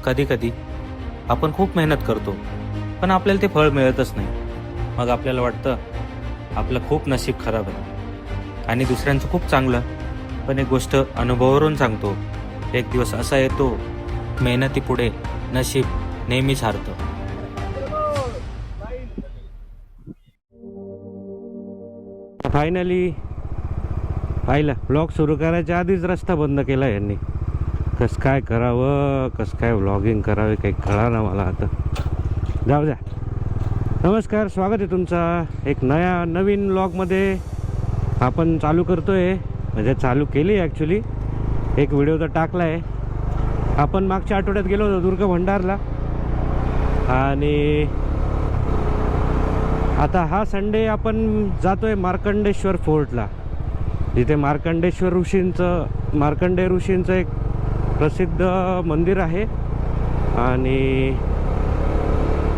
कधी कधी आपण खूप मेहनत करतो, पण आपल्याला ते फळ मिळतच नाही. मग आपल्याला वाटतं आपलं खूप नशीब खराब आहे. आणि दुसऱ्यांचं खूप चांगलं. पण एक गोष्ट अनुभवावरून सांगतो, एक दिवस असा येतो, मेहनतीपुढे नशीब नेहमीच हारतं. फायनली पाहिलं, ब्लॉग सुरू करायच्या आधीच रस्ता बंद केला यांनी. कसं काय करावं, कसं काय व्लॉगिंग करावे, काही कळा ना मला आता. जाऊ द्या. नमस्कार, स्वागत आहे तुमचा एक नवीन व्लॉगमध्ये. आपण चालू करतोय, म्हणजे चालू केली ॲक्च्युली. एक व्हिडिओ तर टाकला आहे. आपण मागच्या आठवड्यात गेलो होतो दुर्ग भंडारला, आणि आता हा संडे आपण जातोय मार्कंडेश्वर फोर्टला, जिथे मार्कंडेय ऋषींचं एक प्रसिद्ध मंदिर आहे आणि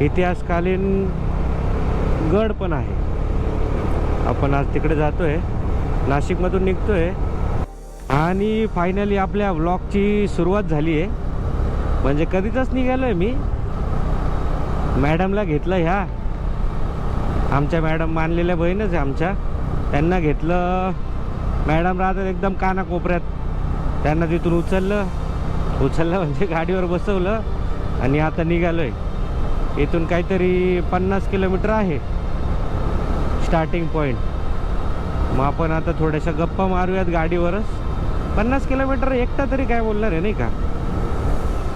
इतिहासकालीन गड पण आहे. आपण आज तिकडे जातोय, नाशिकमधून निघतोय आणि फायनली आपल्या व्लॉगची सुरुवात झाली आहे. म्हणजे कधीच निघालो आहे मी. मॅडमला घेतलं, ह्या आमच्या मॅडम मानलेल्या बहीणच आहे आमच्या, त्यांना घेतलं. मॅडम राहतात एकदम कानाकोपऱ्यात. त्यांना तिथून उचललं म्हणजे गाडीवर बसवलं आणि आता निघालोय. इथून काहीतरी 50 किलोमीटर आहे स्टार्टिंग पॉईंट. मग आपण आता थोड्याशा गप्पा मारूयात गाडीवरच. 50 किलोमीटर एकटा तरी काय बोलणार आहे, नाही का.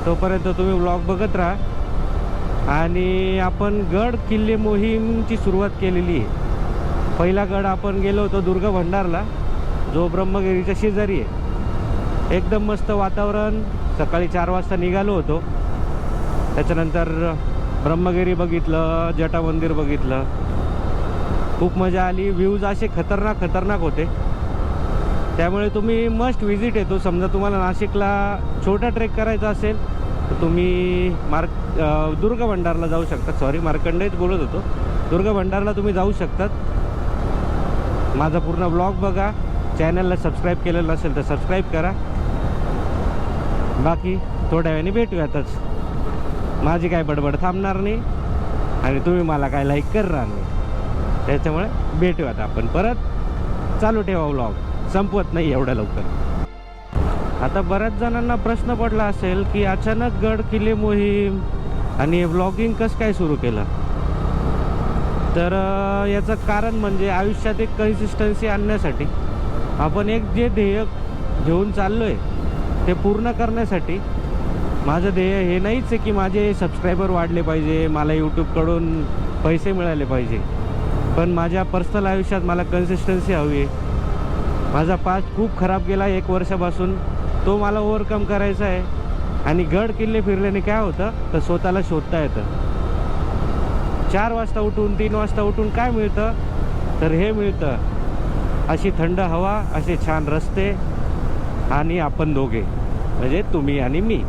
तोपर्यंत तुम्ही व्लॉग बघत राहा. आणि आपण गड किल्ले मोहीमची सुरुवात केलेली आहे. पहिला गड आपण गेलो होतो दुर्ग भंडारला, जो ब्रह्मगिरीच्या शेजारी आहे. एकदम मस्त वातावरण. सकाळी 4 वाजता निघालो होतो. त्याच्यानंतर ब्रह्मगिरी बघितलं, जटा मंदिर बघितलं. खूप मजा आली. व्ह्यूज असे खतरनाक होते. त्यामुळे तुम्ही मस्ट विजिट येतो. समजा तुम्हाला नाशिकला छोटा ट्रेक करायचा असेल तर तुम्ही दुर्ग भंडारला जाऊ शकता. सॉरी, मार्कंडेयच बोलत होतो. दुर्ग भंडारला तुम्ही जाऊ शकतात. माझा पूर्ण ब्लॉग बघा. चॅनलला सबस्क्राईब केलेलं नसेल तर सबस्क्राईब करा. बाकी थोड्या वेळाने भेटूयातच. माझी काय बडबड थांबणार नाही आणि तुम्ही मला काय लाईक करणार नाही. त्याच्यामुळे भेटूयात आपण परत. चालू ठेवा व्लॉग, संपवत नाही एवढ्या लवकर. आता बऱ्याच जणांना प्रश्न पडला असेल की अचानक गड किल्ले मोहीम आणि व्लॉगिंग कसं काय सुरू केलं. तर याचं कारण म्हणजे आयुष्यात एक कन्सिस्टन्सी आणण्यासाठी. आपण एक जे ध्येय घेऊन चाललो आहे ते पूर्ण करण्यासाठी. माझं ध्येय हे नाहीच आहे की माझे सबस्क्रायबर वाढले पाहिजे, मला यूट्यूबकडून पैसे मिळाले पाहिजे. पण माझ्या पर्सनल आयुष्यात मला कन्सिस्टन्सी हवी आहे. माझा पास्ट खूप खराब गेला 1 वर्षापासून. तो मला ओव्हरकम करायचा आहे. आणि गड किल्ले फिरल्याने काय होतं तर स्वतःला शोधता येतं. 4 वाजता उठून 3 वाजता उठून काय मिळतं तर हे मिळतं, अशी थंड हवा, असे छान रस्ते आणि आपण दोघे, म्हणजे तुम्ही आणि मी.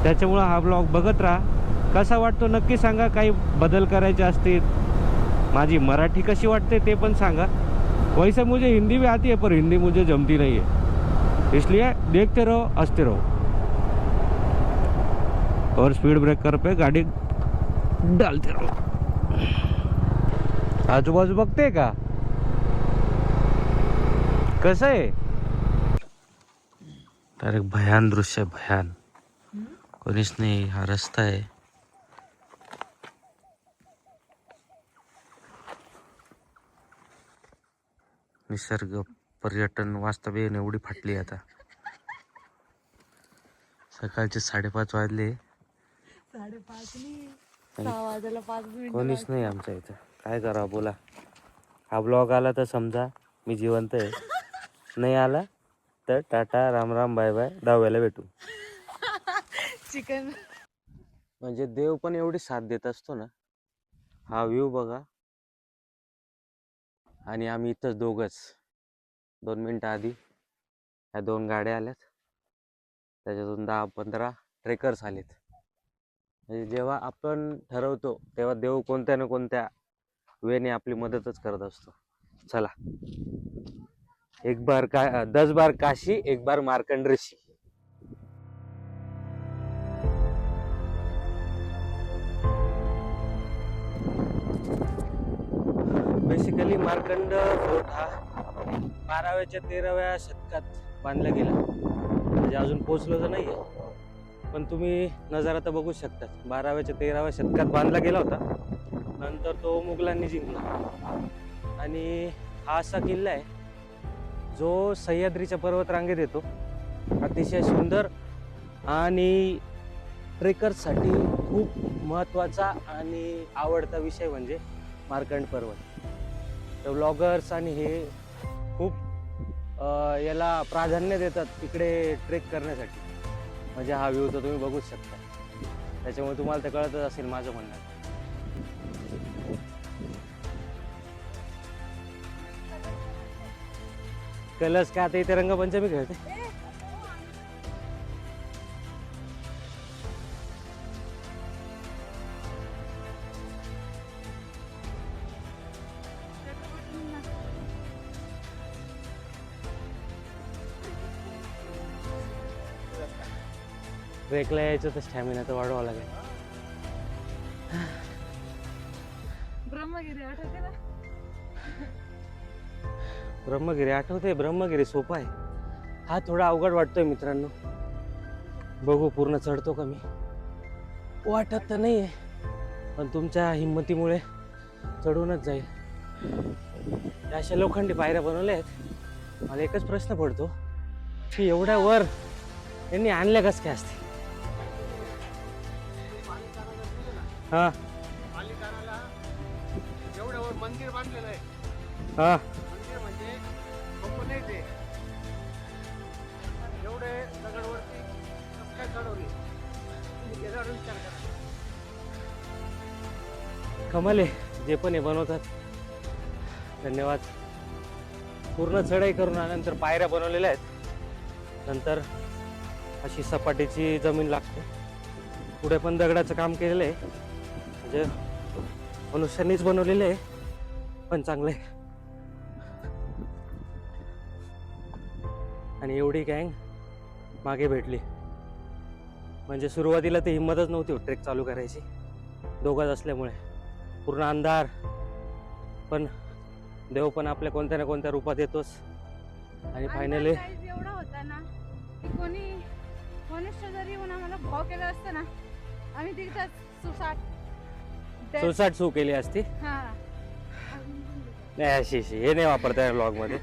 त्याच्यामुळं हा ब्लॉग बघत राहा. कसा वाटतो नक्की सांगा. काही बदल करायचे असतील, माझी मराठी कशी वाटते ते पण सांगा. वैसे मुझे हिंदी भी आती है पर हिंदी मुझे जमती नहीं है, इसलिए देखते रहो, हंसते रहो. और स्पीड ब्रेकर पे गाड़ी डालते रहो. आजूबाजू बघते का कसं आहे. तर एक भयान दृश्य आहे, भयान. कोणीच नाही. हा रस्ता आहे. निसर्ग पर्यटन वास्तव्य एवढी फाटली आता. सकाळचे 5:30 वाजले. 5:30 नाही, 6 वाजायला 5 मिनिट. कोणीच नाही आमच्या इथं. काय करावं बोला. हा ब्लॉग आला तर समजा मी जिवंत आहे, नाही आला तर टाटा, राम राम, बाय बाय, दहाव्याला भेटू. चिकन म्हणजे देव पण एवढी साथ देत असतो ना. हा व्ह्यू बघा. आणि आम्ही इथंच दोघंच. 2 मिनिटं आधी ह्या 2 गाड्या आल्यात, त्याच्यातून 10-15 ट्रेकर्स आलेत. म्हणजे जेव्हा आपण ठरवतो तेव्हा देव कोणत्या ना कोणत्या वेने आपली मदतच करत असतो. चला, 10 बार काशी, 1 बार मार्कंड ऋषी. मार्कंड फोर्ट हा 12व्या 13व्या शतकात बांधला गेला. म्हणजे अजून पोचलो तर नाहीये, पण तुम्ही नजारा तर बघू शकता. 12व्या 13व्या शतकात बांधला गेला होता. नंतर तो मुघलांनी जिंकला. आणि हा असा किल्ला आहे जो सह्याद्रीच्या पर्वतरांगेत येतो. अतिशय सुंदर आणि ट्रेकर्ससाठी खूप महत्त्वाचा आणि आवडता विषय म्हणजे मार्कंड पर्वत. तर व्लॉगर्स आणि हे खूप याला प्राधान्य देतात इकडे ट्रेक करण्यासाठी. म्हणजे हा व्ह्यू तर तुम्ही बघूच शकता. त्याच्यामुळे तुम्हाला तर कळतच असेल माझं म्हणणं. कलर्स काय आता इथे रंगपंचमी खेळते. ट्रेकला यायचं तर स्टॅमिना तर वाढवावं लागेल. ब्रह्मगिरी आठवते ना? ब्रह्मगिरी आठवते. ब्रह्मगिरी सोपा आहे, हा थोडा अवघड वाटतोय मित्रांनो. बघू पूर्ण चढतो का मी. वाटत तर नाहीये, पण तुमच्या हिंमतीमुळे चढूनच जाईल. अशा लोखंडी पायऱ्या बनवल्या आहेत. मला एकच प्रश्न पडतो की एवढ्या वर यांनी आणल्या कस काय असते. हा एवढ्यावर मंदिर बांधलेलं आहे. हा मंदिर म्हणजे सोपं नाही ते. एवढे दगडवरती कसं काय चढवली याच्यावर विचार करा. कमाल आहे जे पण हे बनवतात. धन्यवाद. पूर्ण चढाई करून आल्यानंतर पायऱ्या बनवलेल्या आहेत. नंतर अशी सपाटीची जमीन लागते. पुढे पण दगडाचं काम केलेलं आहे. म्हणजे मनुष्यांनीच बनवलेलं आहे, पण चांगलं आहे. आणि एवढी गँग मागे भेटली म्हणजे सुरुवातीला ती हिंमतच नव्हती ट्रेक चालू करायची. दोघंच असल्यामुळे पूर्ण अंधार. पण देव पण आपल्या कोणत्या ना कोणत्या रूपात येतोच. आणि फायनली एवढा होता ना की कोणी जरी येऊन आम्हाला भाव केला असतं ना, आम्ही तिथंच सुसाट सू केली असती. नाही अशी हे नाही वापरता ब्लॉग मध्ये.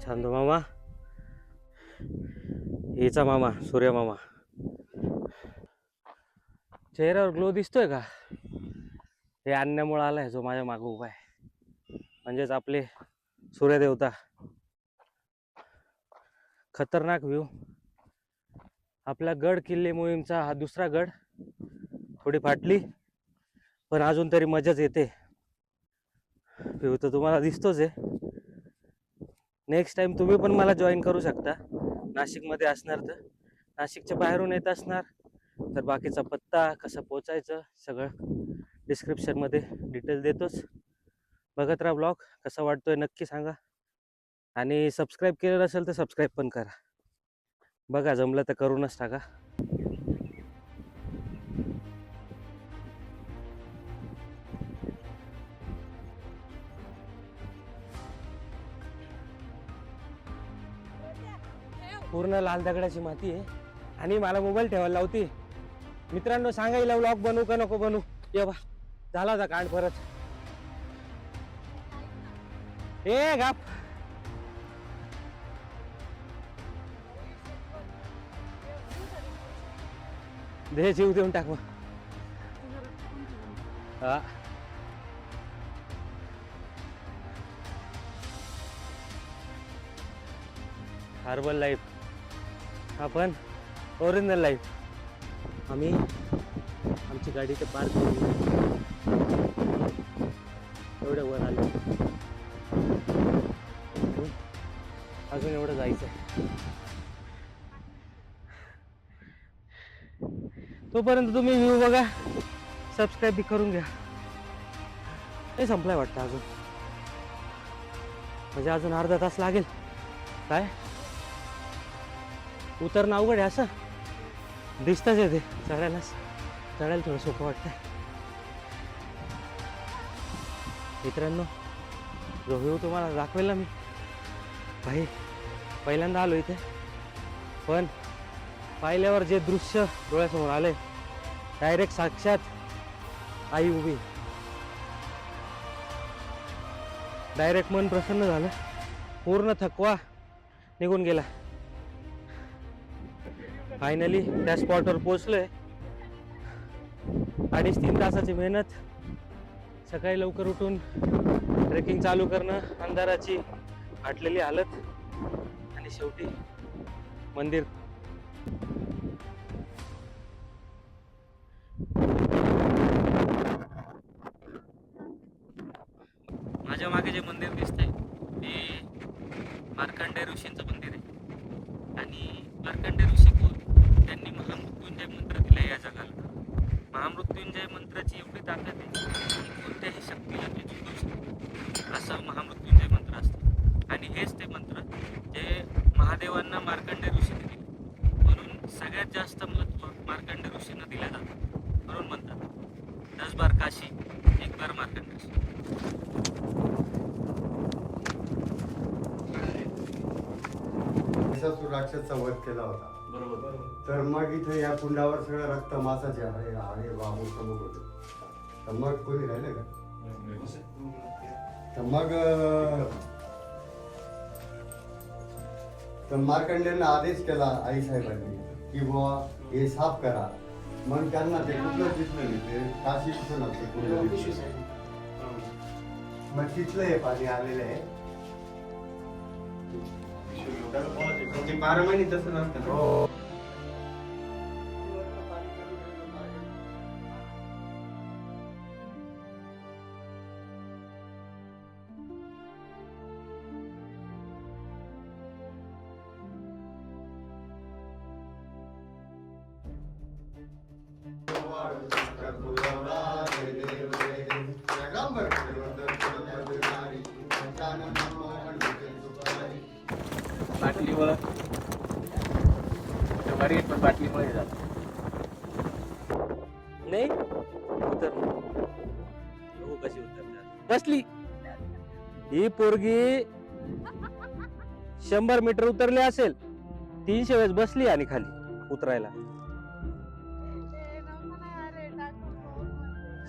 चांदू मामा, हिचा मामा सूर्य मामा. चेहऱ्यावर ग्लो दिसतोय का? हे आणण्यामुळे आलाय जो माझ्या मागे उभा आहे. म्हणजेच आपले सूर्यदेवता. खतरनाक व्ह्यू. आपला गड किल्ले मोहीमचा हा दुसरा गड. थोडी फाटली पण अजून तरी मजाच येते. व्ह्यू तर तुम्हाला दिसतोच आहे. नेक्स्ट टाइम तुम्ही पण मला जॉईन करू शकता. नाशिकमध्ये असणार तर, नाशिकच्या बाहेरून येत असणार तर बाकीचा पत्ता कसा पोचायचं सगळं डिस्क्रिप्शनमध्ये डिटेल देतोच. बघत राहा ब्लॉग. कसा वाटतोय नक्की सांगा. आणि सबस्क्राईब केलं नसेल तर सबस्क्राईब पण करा. बघा जमलं तर करूनच टाका. पूर्ण लाल दगडाची माती आहे आणि मला मोबाईल ठेवायला लावती. मित्रांनो सांगायला व्लॉग बनवू का नको बनवू. ये बा झाला होता कांड परत. ए गाप. दे जीव देऊन टाक मग. हा हार्बल लाईफ. आपण ओरिजिनल लाईफ. आम्ही आमची गाडी ते पार्क करून एवढं वर आलो. अजून एवढं जायचं आहे. तोपर्यंत तुम्ही व्ह्यू बघा, सबस्क्राईब बी करून घ्या. हे संपलाय वाटतं अजून. म्हणजे अजून अर्धा तास लागेल. काय उतरणं अवघड आहे असं. दिसतच आहे ते चढायला थोडं सोपं वाटतं. मित्रांनो, जो व्ह्यू तुम्हाला दाखवेल ना मी, भाई पहिल्यांदा आलो इथे, पण पाहिल्यावर जे दृश्य डोळ्यासमोर आले, डायरेक्ट साक्षात आई उभी, डायरेक्ट मन प्रसन्न झालं, पूर्ण थकवा निघून गेला. फायनली त्या स्पॉटवर पोहोचलोय. 2.5-3 तासाची मेहनत, सकाळी लवकर उठून ट्रेकिंग चालू करणं, अंधाराची फाटलेली हालत, आणि शेवटी मंदिर. माझ्या मागे जे मंदिर दिसतंय ते मार्कंडेय ऋषींचं मंदिर आहे. आणि मार्कंडेय ऋषी कोण? त्यांनी महामृत्युंजय मंत्र दिला या जगाला. महामृत्युंजय मंत्राची एवढी ताकद आहे की कोणत्याही शक्तीला ते जिंकू शकतो, असं महामृत्युंजय मंत्र असतं. आणि हेच ते मंत्र जे महादेवांना मार्कंडेय ऋषीने दिले, म्हणून सगळ्यात जास्त महत्त्व मार्कंडेय ऋषींना दिलं जातं. म्हणून म्हणतात 10 बार काशी 1 बार मार्कंडेय ऋषी. राक्षसचा वध केला होता. बरोबर. तर मग इथे या कुंडावर सगळं रक्त मासाचे आहे आणि बाबू प्रमुख होते. तर मग कोणी राहिले का? तर मार्कंडेयने आदेश केला आई साहेबांनी की बुवा हे साफ करा. मग त्यांना ते कुठलं दिसलं नाही, ते काशी दिसून मग तिथलं हे पाणी आलेलं आहे. 12 महिने तसं नसतं ना. हो. बाटलीवर बरी पण बाटलीमुळे जात नाही उतर, बघू कशी उतरतात. बसली ही पोरगी 100 मीटर उतरली असेल, 300 वेळेस बसली आणि खाली उतरायला.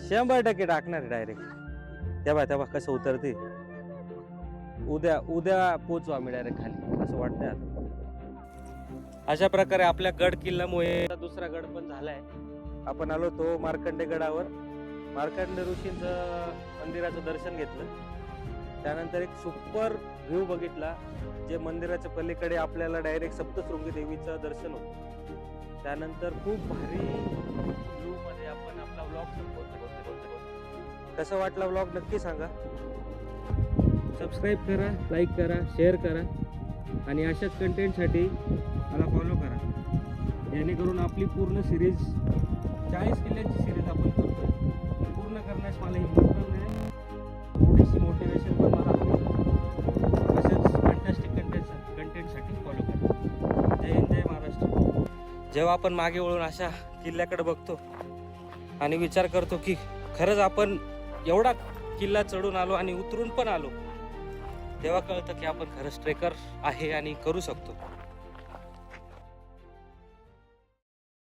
100% टाकणार डायरेक्ट. तेव्हा कसं उतरते. उद्या पोचू आम्ही डायरेक्ट खाली, असं वाटतंय आता. अशा प्रकारे आपल्या गड किल्ल्यामुळे दुसरा गड पण झालाय. आपण आलो तो मार्कंडेय गडावर. मार्कंडेय ऋषींचं मंदिराचं दर्शन घेतलं, त्यानंतर एक सुपर व्ह्यू बघितला, जे मंदिराच्या पलीकडे आपल्याला डायरेक्ट सप्तशृंगी देवीचं दर्शन होतं. त्यानंतर खूप भारी व्ह्यू मध्ये आपण आपला व्लॉग संपवतो. कसं वाटला व्लॉग नक्की सांगा. सबस्क्राईब करा, लाईक करा, शेअर करा, आणि अशाच कंटेंटसाठी मला फॉलो करा, जेणेकरून आपली पूर्ण सिरीज 40 किल्ल्यांची सिरीज आपण करतो, पूर्ण करण्यास मला हिंमत पण मिळेल, थोडीशी मोटिवेशन पण मला हवी. अशाच फॅन्टॅस्टिक कंटेंटसाठी फॉलो करा. जय हिंद, जय महाराष्ट्र. जेव्हा आपण मागे वळून अशा किल्ल्याकडे बघतो आणि विचार करतो की खरंच आपण एवढा किल्ला चढून आलो आणि उतरून पण आलो, तेव्हा कळतं की आपण खरंच ट्रेकर आहे आणि करू शकतो.